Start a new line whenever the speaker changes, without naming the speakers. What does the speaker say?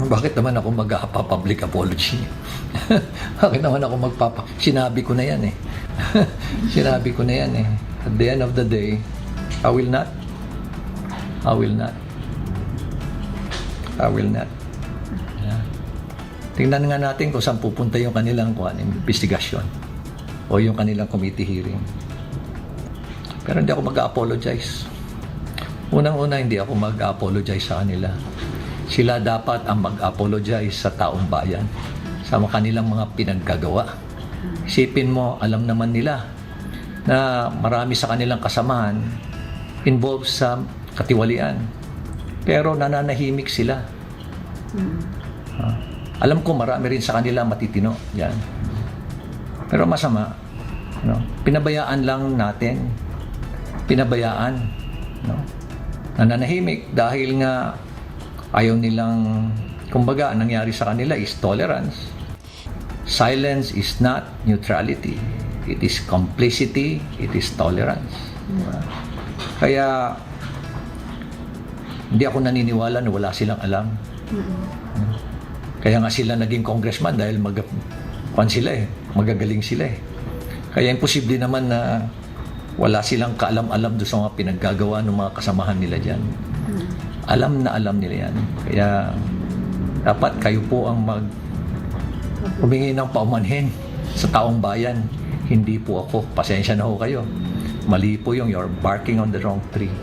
Bakit naman ako mag-public apology? Bakit naman ako Sinabi ko na yan eh. Sinabi ko na yan eh. At the end of the day, I will not. Yeah. Tingnan nga natin kung saan pupunta yung kanilang investigasyon o yung kanilang committee hearing. Pero hindi ako mag-apologize. Unang-una, hindi ako mag-apologize sa kanila. Sila dapat ang mag-apologize sa taong bayan sa kanilang mga pinaggagawa. Isipin mo, alam naman nila na marami sa kanilang kasamahan involved sa katiwalian. Pero nananahimik sila. Alam ko marami rin sa kanila matitino. Yan. Pero masama. No? Pinabayaan lang natin. Pinabayaan. No? Nananahimik dahil nga ayaw nilang, kumbaga, nangyari sa kanila is tolerance. Silence is not neutrality. It is complicity, it is tolerance. Kaya, hindi ako naniniwala na wala silang alam. Kaya nga sila naging congressman dahil magagaling sila eh. Kaya imposible naman na wala silang kaalam-alam doon sa mga pinaggagawa ng mga kasamahan nila dyan. Alam na alam nila yan. Kaya dapat kayo po ang humingi ng paumanhin sa taong bayan. Hindi po ako. Pasensya na ho kayo. Mali po yung you're barking on the wrong tree.